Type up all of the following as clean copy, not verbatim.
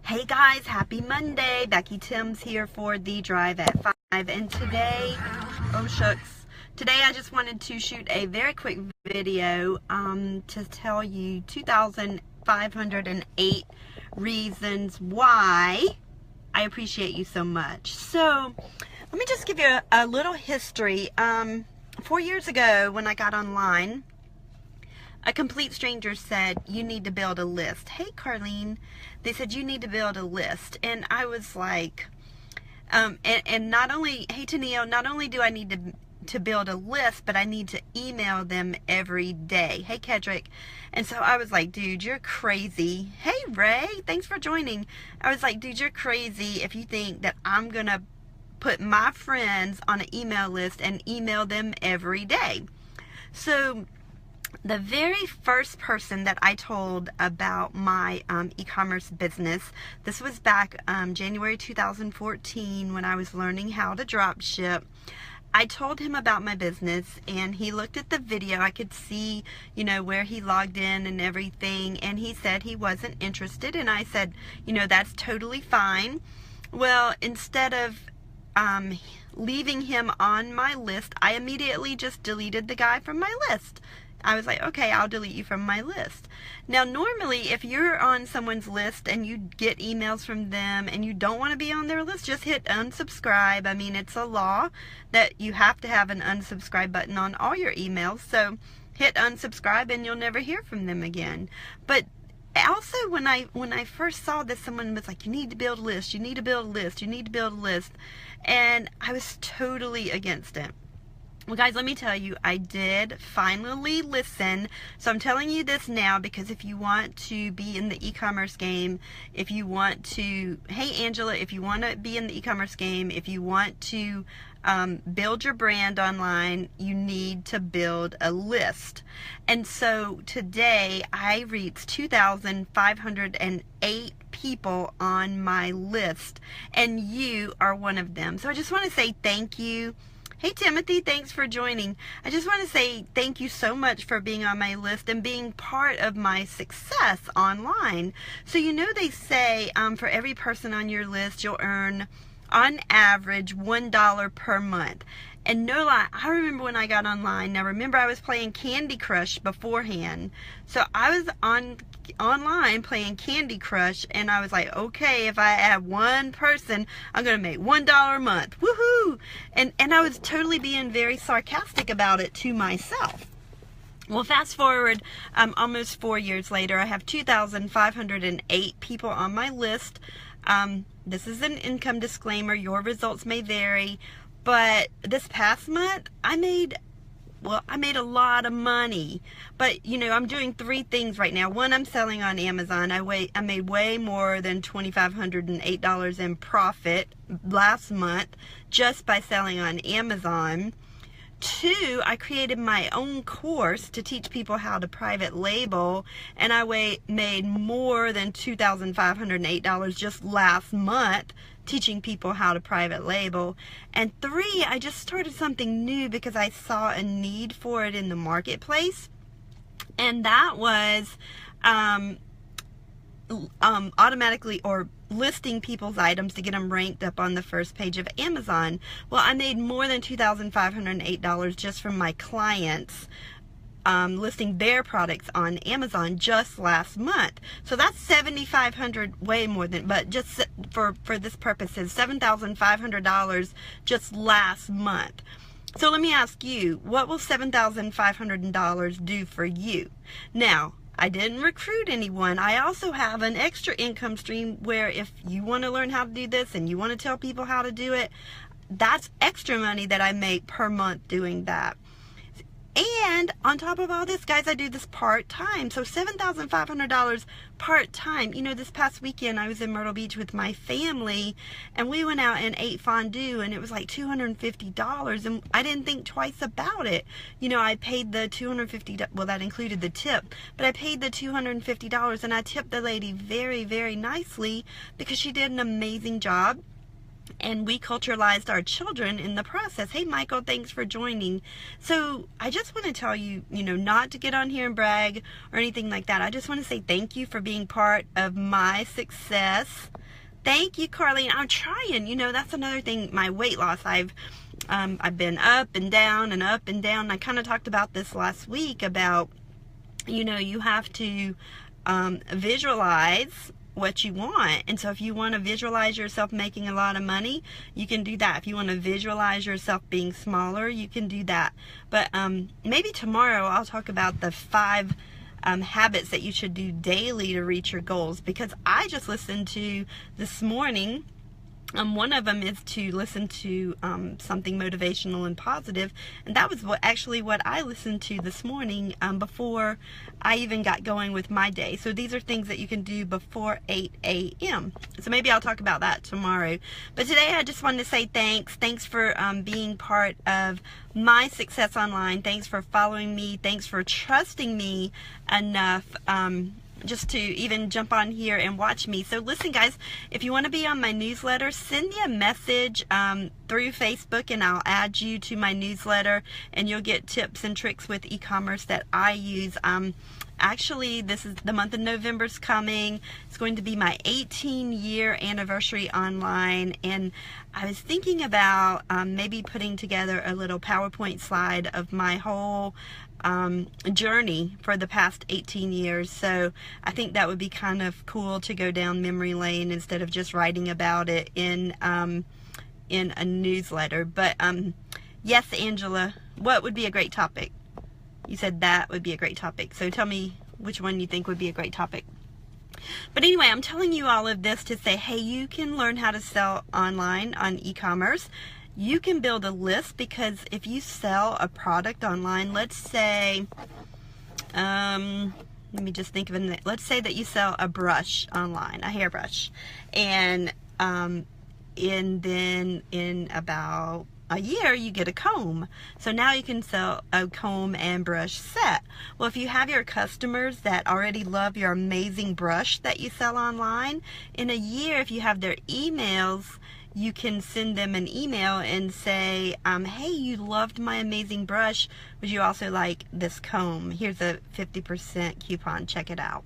Hey guys, happy Monday. Becky Timms here for The Drive at 5. And today, oh shucks, today I just wanted to shoot a very quick video to tell you 2,508 reasons why I appreciate you so much. So, let me just give you a little history. 4 years ago when I got online, a complete stranger said, you need to build a list. Hey, Carlene. They said, you need to build a list. And I was like, and not only, hey, Taneo, not only do I need to build a list, but I need to email them every day. Hey, Kedrick. And so I was like, dude, you're crazy. Hey, Ray, thanks for joining. I was like, dude, you're crazy if you think that I'm going to put my friends on an email list and email them every day. So the very first person that I told about my e-commerce business, this was back January 2014 when I was learning how to drop ship. I told him about my business and he looked at the video. I could see, you know, where he logged in and everything, and he said he wasn't interested, and I said, you know, that's totally fine. Well, instead of leaving him on my list, I immediately just deleted the guy from my list. I was like, okay, I'll delete you from my list. Now, normally, if you're on someone's list and you get emails from them and you don't want to be on their list, just hit unsubscribe. I mean, it's a law that you have to have an unsubscribe button on all your emails. So hit unsubscribe and you'll never hear from them again. But also, when I first saw this, someone was like, you need to build a list, you need to build a list, you need to build a list. And I was totally against it. Well, guys, let me tell you, I did finally listen. So I'm telling you this now because if you want to be in the e-commerce game, if you want to, hey, Angela, if you want to be in the e-commerce game, if you want to build your brand online, you need to build a list. And so today I reached 2,508 people on my list, and you are one of them. So I just want to say thank you. Hey, Timothy, thanks for joining. I just want to say thank you so much for being on my list and being part of my success online. So, you know, they say for every person on your list, you'll earn, on average, $1 per month. And no lie, I remember when I got online. Now, remember, I was playing Candy Crush beforehand. So I was online playing Candy Crush, and I was like, okay, if I add one person, I'm going to make $1 a month. Woohoo! And I was totally being very sarcastic about it to myself. Well, fast forward almost 4 years later, I have 2,508 people on my list. This is an income disclaimer. Your results may vary. But this past month, I made a lot of money. But, you know, I'm doing three things right now. One, I'm selling on Amazon. I made way more than $2,508 in profit last month just by selling on Amazon. Two, I created my own course to teach people how to private label, and I made more than $2,508 just last month teaching people how to private label. And three, I just started something new because I saw a need for it in the marketplace, and that was automatically or listing people's items to get them ranked up on the first page of Amazon. Well, I made more than $2,508 just from my clients listing their products on Amazon just last month. So that's $7,500, way more than, but just for this purposes, $7,500 just last month. So let me ask you, what will $7,500 do for you? Now, I didn't recruit anyone. I also have an extra income stream where if you want to learn how to do this and you want to tell people how to do it, that's extra money that I make per month doing that. And on top of all this, guys, I do this part-time. So $7,500 part-time. You know, this past weekend I was in Myrtle Beach with my family, and we went out and ate fondue, and it was like $250, and I didn't think twice about it. You know, I paid the $250, well, that included the tip, but I paid the $250, and I tipped the lady very, very nicely because she did an amazing job. and we culturalized our children in the process. Hey, Michael, thanks for joining. So I just want to tell you, not to get on here and brag or anything like that. I just want to say thank you for being part of my success. Thank you, Carlene. I'm trying. That's another thing. My weight loss. I've been up and down and up and down. I kind of talked about this last week about, you have to visualize what you want. And so if you want to visualize yourself making a lot of money, you can do that. If you want to visualize yourself being smaller, you can do that. But maybe tomorrow I'll talk about the 5 habits that you should do daily to reach your goals, because I just listened to this morning. One of them is to listen to something motivational and positive, and that was what I listened to this morning before I even got going with my day. So these are things that you can do before 8 a.m. So maybe I'll talk about that tomorrow. But today I just wanted to say thanks. Thanks for being part of my success online. Thanks for following me. Thanks for trusting me enough just to even jump on here and watch me. So listen, guys, if you want to be on my newsletter, send me a message through Facebook and I'll add you to my newsletter, and you'll get tips and tricks with e-commerce that I use. Actually, this is the month of November's coming. It's going to be my 18-year anniversary online, and I was thinking about maybe putting together a little PowerPoint slide of my whole journey for the past 18 years. So I think that would be kind of cool to go down memory lane instead of just writing about it in a newsletter. But yes, Angela, what would be a great topic? You said that would be a great topic. So tell me which one you think would be a great topic. But anyway, I'm telling you all of this to say, hey, you can learn how to sell online on e-commerce. You can build a list, because if you sell a product online, let's say, let me just think of it. Let's say that you sell a brush online, a hairbrush, and then in about a year you get a comb. So now you can sell a comb and brush set. Well, if you have your customers that already love your amazing brush that you sell online, in a year, if you have their emails, you can send them an email and say, hey, you loved my amazing brush. Would you also like this comb? Here's a 50% coupon. Check it out.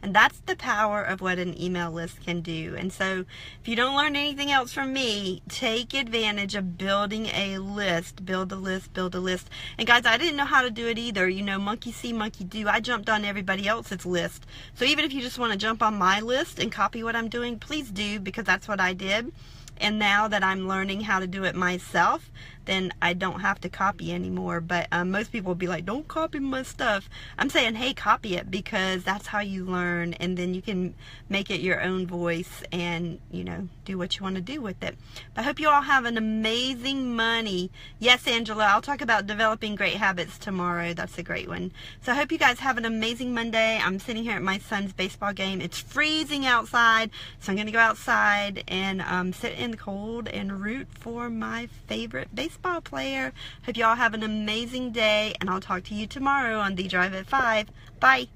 And that's the power of what an email list can do. And so if you don't learn anything else from me, take advantage of building a list. Build a list, build a list. And guys, I didn't know how to do it either. Monkey see, monkey do. I jumped on everybody else's list. So even if you just want to jump on my list and copy what I'm doing, please do, because that's what I did. And now that I'm learning how to do it myself, then I don't have to copy anymore. But most people will be like, don't copy my stuff. I'm saying, hey, copy it, because that's how you learn, and then you can make it your own voice and, do what you want to do with it. But I hope you all have an amazing money. Yes, Angela, I'll talk about developing great habits tomorrow. That's a great one. So I hope you guys have an amazing Monday. I'm sitting here at my son's baseball game. It's freezing outside, so I'm going to go outside and sit in the cold and root for my favorite baseball player. Hope you all have an amazing day, and I'll talk to you tomorrow on The Drive at 5. Bye.